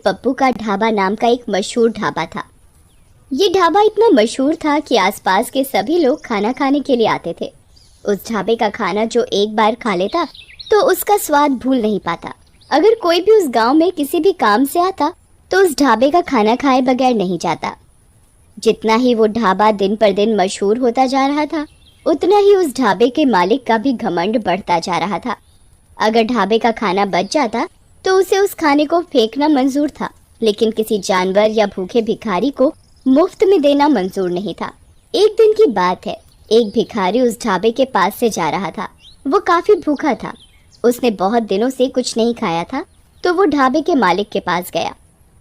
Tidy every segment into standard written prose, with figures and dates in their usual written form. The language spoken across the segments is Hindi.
पप्पू का ढाबा नाम का एक मशहूर ढाबा था। ये ढाबा इतना मशहूर था कि आसपास के सभी लोग खाना खाने के लिए आते थे। उस ढाबे का खाना जो एक बार खा लेता तो उसका स्वाद भूल नहीं पाता। अगर कोई भी उस गांव में किसी भी काम से आता तो उस ढाबे का खाना खाए बगैर नहीं जाता। जितना ही वो ढाबा दिन पर दिन मशहूर होता जा रहा था, उतना ही उस ढाबे के मालिक का भी घमंड बढ़ता जा रहा था। अगर ढाबे का खाना बच जाता तो उसे उस खाने को फेंकना मंजूर था, लेकिन किसी जानवर या भूखे भिखारी को मुफ्त में देना मंजूर नहीं था। एक दिन की बात है, एक भिखारी उस ढाबे के पास से जा रहा था। वो काफी भूखा था। उसने बहुत दिनों से कुछ नहीं खाया था, तो वो ढाबे के मालिक के पास गया।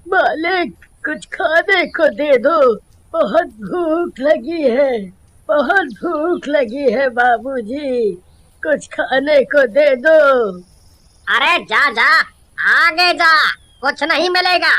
मालिक, कुछ खाने को दे दो, बहुत भूख लगी है, बहुत भूख लगी है बाबूजी, कुछ खाने को दे दो। अरे जा जा, आगे जा, कुछ नहीं मिलेगा।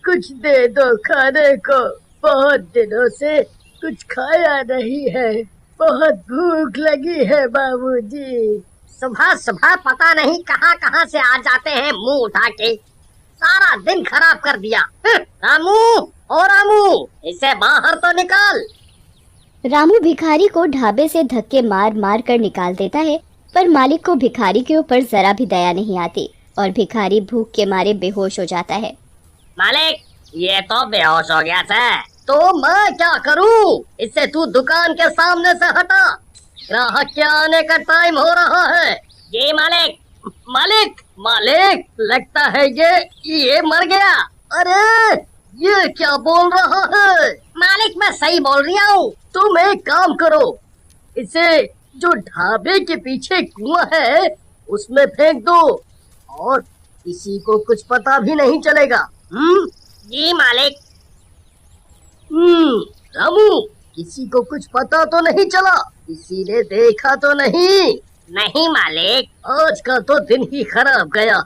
कुछ दे दो खाने को, बहुत दिनों से कुछ खाया नहीं है, बहुत भूख लगी है बाबूजी। सुबह सुबह पता नहीं कहाँ कहाँ से आ जाते हैं मुंह उठा के, सारा दिन खराब कर दिया। रामू, ओ रामू, इसे बाहर तो निकाल। रामू भिखारी को ढाबे से धक्के मार मार कर निकाल देता है, पर मालिक को भिखारी के ऊपर जरा भी दया नहीं आती और भिखारी भूख के मारे बेहोश हो जाता है। मालिक, ये तो बेहोश हो गया था, तो मैं क्या करूं? इससे तू दुकान के सामने से हटा, ग्राहक के आने का टाइम हो रहा है। जी मालिक। मालिक, मालिक, लगता है ये मर गया। अरे ये क्या बोल रहा है? मालिक, मैं सही बोल रही हूँ। तुम एक काम करो, इसे जो ढाबे के पीछे कुआं है उसमें फेंक दो और किसी को कुछ पता भी नहीं चलेगा। जी मालिक। रामू, किसी को कुछ पता तो नहीं चला? किसी ने देखा तो नहीं? नहीं मालिक। आज का तो दिन ही खराब गया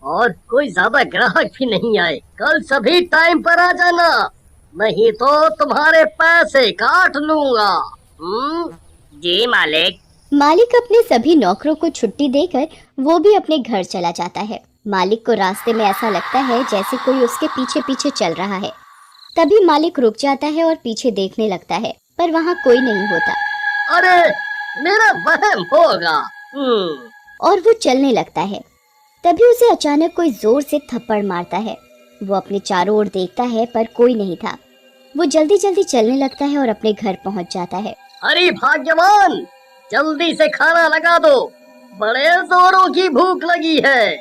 और कोई ज्यादा ग्राहक भी नहीं आए। कल सभी टाइम पर आ जाना, नहीं तो तुम्हारे पैसे काट लूंगा। जी मालिक। मालिक अपने सभी नौकरों को छुट्टी देकर वो भी अपने घर चला जाता है। मालिक को रास्ते में ऐसा लगता है जैसे कोई उसके पीछे पीछे चल रहा है। तभी मालिक रुक जाता है और पीछे देखने लगता है, पर वहाँ कोई नहीं होता। अरे मेरा वहम होगा। और वो चलने लगता है। तभी उसे अचानक कोई जोर से थप्पड़ मारता है। वो अपने चारों ओर देखता है, पर कोई नहीं था। वो जल्दी जल्दी चलने लगता है और अपने घर पहुँच जाता है। अरे भाग्यवान, जल्दी से खाना लगा दो, बड़े जोरों की भूख लगी है।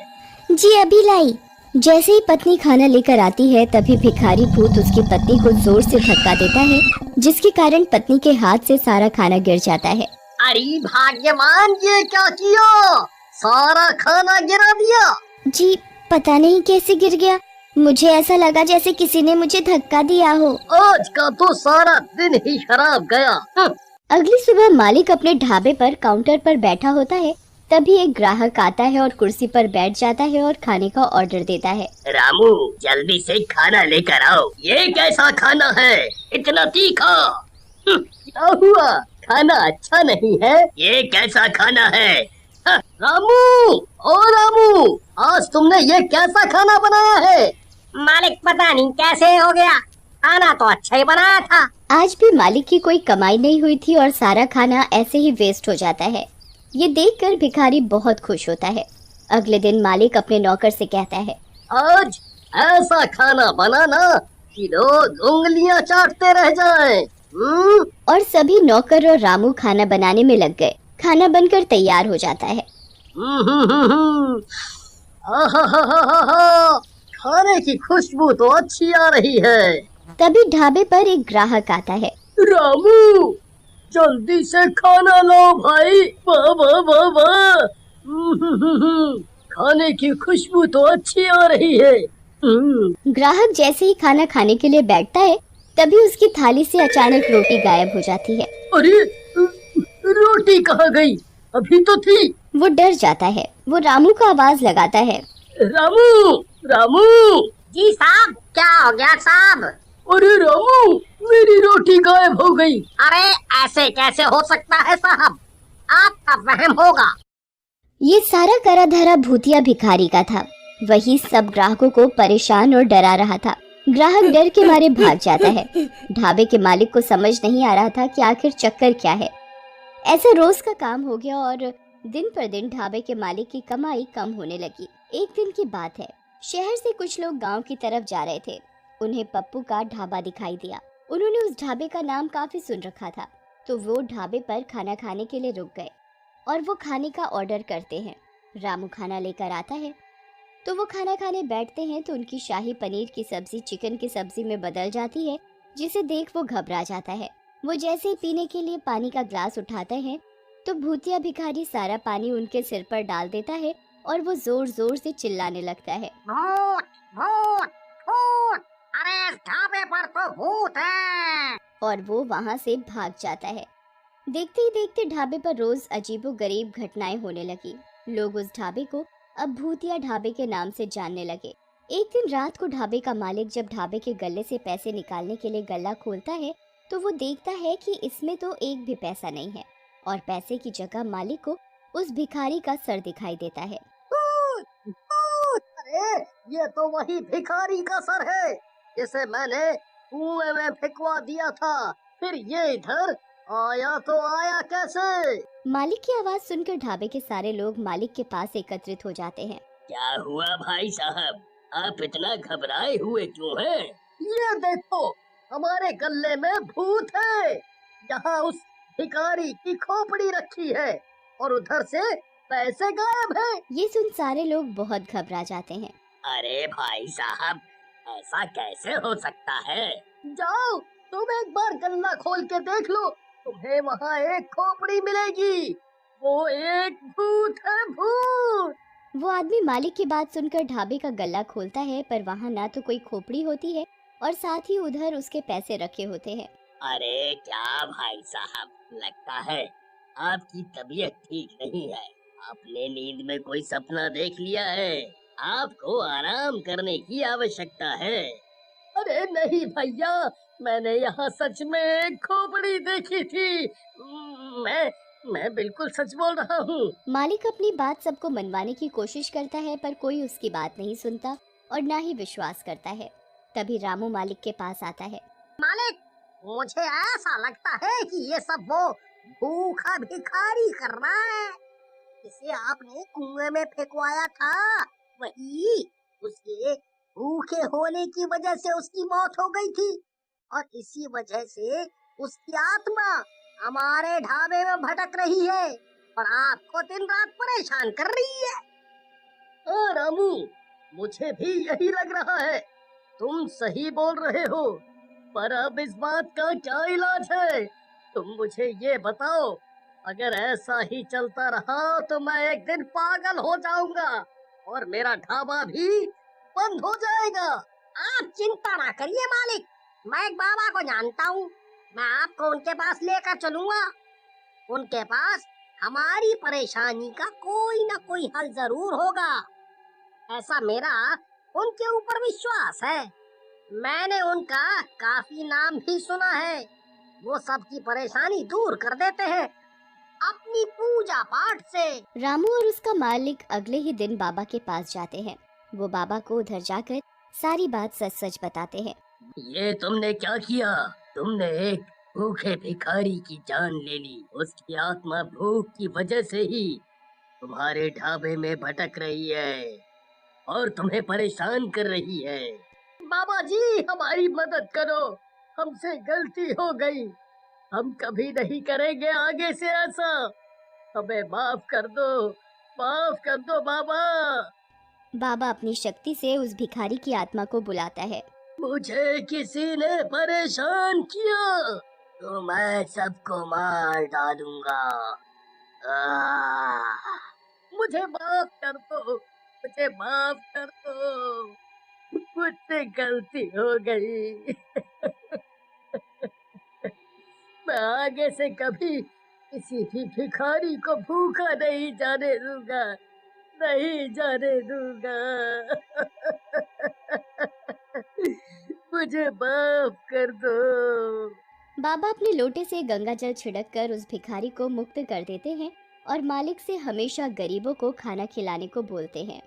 जी अभी लाई। जैसे ही पत्नी खाना लेकर आती है, तभी भिखारी भूत उसकी पत्नी को जोर से धक्का देता है, जिसके कारण पत्नी के हाथ से सारा खाना गिर जाता है। अरे भाग्यवान, ये क्या किया? सारा खाना गिरा दिया। जी पता नहीं कैसे गिर गया, मुझे ऐसा लगा जैसे किसी ने मुझे धक्का दिया हो। आज का तो सारा दिन ही खराब गया। अगली सुबह मालिक अपने ढाबे पर काउंटर पर बैठा होता है। तभी एक ग्राहक आता है और कुर्सी पर बैठ जाता है और खाने का ऑर्डर देता है। रामू, जल्दी से खाना लेकर आओ। ये कैसा खाना है, इतना तीखा? क्या हुआ, खाना अच्छा नहीं है? ये कैसा खाना है? रामू, ओ रामू, आज तुमने ये कैसा खाना बनाया है? मालिक, पता नहीं कैसे हो गया, खाना तो अच्छा ही बनाया था। आज भी मालिक की कोई कमाई नहीं हुई थी और सारा खाना ऐसे ही वेस्ट हो जाता है। ये देखकर भिखारी बहुत खुश होता है। अगले दिन मालिक अपने नौकर से कहता है, आज ऐसा खाना बनाना कि लोग उंगलियां चाटते रह जाएं। और सभी नौकर और रामू खाना बनाने में लग गए। खाना बनकर तैयार हो जाता है। खाने की खुशबू तो अच्छी आ रही है। तभी ढाबे पर एक ग्राहक आता है। रामू, जल्दी से खाना लो भाई, वाह वाह वाह वाह। खाने की खुशबू तो अच्छी आ रही है। ग्राहक जैसे ही खाना खाने के लिए बैठता है, तभी उसकी थाली से अचानक रोटी गायब हो जाती है। अरे रोटी कहाँ गई? अभी तो थी। वो डर जाता है। वो रामू को आवाज लगाता है। रामू, रामू। जी साहब, क्या हो गया साहब? अरे रामू, मेरी रोटी गायब हो गई। अरे ऐसे कैसे हो सकता है साहब, आपका वहम होगा। ये सारा करा धरा भूतिया भिखारी का था। वही सब ग्राहकों को परेशान और डरा रहा था। ग्राहक डर के मारे भाग जाता है। ढाबे के मालिक को समझ नहीं आ रहा था कि आखिर चक्कर क्या है। ऐसा रोज का काम हो गया और दिन पर दिन ढाबे के मालिक की कमाई कम होने लगी। एक दिन की बात है, शहर से कुछ लोग गांव की तरफ जा रहे थे। उन्हें पप्पू का ढाबा दिखाई दिया। उन्होंने उस ढाबे का नाम काफी सुन रखा था, तो वो ढाबे पर खाना खाने के लिए रुक गए और वो खाने का ऑर्डर करते हैं। रामू खाना लेकर आता है तो वो खाना खाने बैठते हैं तो उनकी शाही पनीर की सब्जी चिकन की सब्जी में बदल जाती है, जिसे देख वो घबरा जाता है। वो जैसे ही पीने के लिए पानी का ग्लास उठाते हैं तो भूतिया भिखारी सारा पानी उनके सिर पर डाल देता है और वो जोर जोर से चिल्लाने लगता है, भूत भूत भूत, अरे इस ढाबे पर तो भूत है। और वो वहां से भाग जाता है। देखते ही देखते ढाबे पर रोज अजीबोगरीब घटनाएं होने लगी। लोग उस ढाबे को अब भूतिया ढाबे के नाम से जानने लगे। एक दिन रात को ढाबे का मालिक जब ढाबे के गले से पैसे निकालने के लिए गला खोलता है तो वो देखता है कि इसमें तो एक भी पैसा नहीं है और पैसे की जगह मालिक को उस भिखारी का सर दिखाई देता है। अरे ये तो वही भिखारी का सर है जिसे मैंने कुएं में फेंकवा दिया था। फिर ये इधर आया तो आया कैसे? मालिक की आवाज सुनकर ढाबे के सारे लोग मालिक के पास एकत्रित हो जाते हैं। क्या हुआ भाई साहब, आप इतना घबराए हुए क्यों हैं? ये देखो, हमारे गले में भूत है। यहाँ उस भिखारी की खोपड़ी रखी है और उधर से पैसे गायब हैं। ये सुन सारे लोग बहुत घबरा जाते हैं। अरे भाई साहब, ऐसा कैसे हो सकता है? जाओ, तुम एक बार गल्ला खोल के देख लो, तुम्हें वहाँ एक खोपड़ी मिलेगी। वो एक भूत है, भूत। वो आदमी मालिक की बात सुनकर ढाबे का गल्ला खोलता है, पर वहाँ ना तो कोई खोपड़ी होती है और साथ ही उधर उसके पैसे रखे होते हैं। अरे क्या भाई साहब, लगता है आपकी तबीयत ठीक नहीं है। आपने नींद में कोई सपना देख लिया है। आपको आराम करने की आवश्यकता है। अरे नहीं भैया, मैंने यहाँ सच में एक खोपड़ी देखी थी। मैं बिल्कुल सच बोल रहा हूँ। मालिक अपनी बात सबको मनवाने की कोशिश करता है, पर कोई उसकी बात नहीं सुनता और ना ही विश्वास करता है। तभी रामू मालिक के पास आता है। मालिक, मुझे ऐसा लगता है कि ये सब वो भूखा भिखारी कर रहा है। जिसे आपने कुएं में फेंकवाया था, वही उसके भूखे होने की वजह से उसकी मौत हो गई थी और इसी वजह से उसकी आत्मा हमारे ढाबे में भटक रही है और आपको दिन रात परेशान कर रही है। हाँ रामू, मुझे भी यही लग रहा है। तुम सही बोल रहे हो, पर अब इस बात का क्या इलाज है? तुम मुझे ये बताओ। अगर ऐसा ही चलता रहा तो मैं एक दिन पागल हो जाऊंगा और मेरा ढाबा भी बंद हो जाएगा। आप चिंता ना करिए मालिक, मैं एक बाबा को जानता हूँ। मैं आपको उनके पास लेकर चलूंगा। उनके पास हमारी परेशानी का कोई ना कोई हल जरूर होगा। ऐसा मेरा उनके ऊपर विश्वास है। मैंने उनका काफी नाम भी सुना है। वो सबकी परेशानी दूर कर देते हैं अपनी पूजा पाठ से। रामू और उसका मालिक अगले ही दिन बाबा के पास जाते हैं। वो बाबा को उधर जाकर सारी बात सच सच बताते हैं। ये तुमने क्या किया? तुमने एक भूखे भिखारी की जान ले ली। उसकी आत्मा भूख की वजह से ही तुम्हारे ढाबे में भटक रही है और तुम्हें परेशान कर रही है। बाबा जी, हमारी मदद करो, हमसे गलती हो गई। हम कभी नहीं करेंगे आगे से ऐसा। हमें माफ कर दो बाबा। बाबा अपनी शक्ति से उस भिखारी की आत्मा को बुलाता है। मुझे किसी ने परेशान किया तो मैं सबको मार डालूंगा। मुझे माफ कर दो, मुझे माफ कर दो, मुझसे गलती हो गई। मैं आगे से कभी किसी भी भिखारी को भूखा नहीं जाने दूंगा, नहीं जाने दूंगा। मुझे माफ कर दो। बाबा अपने लोटे से गंगा जल छिड़क कर उस भिखारी को मुक्त कर देते हैं और मालिक से हमेशा गरीबों को खाना खिलाने को बोलते हैं।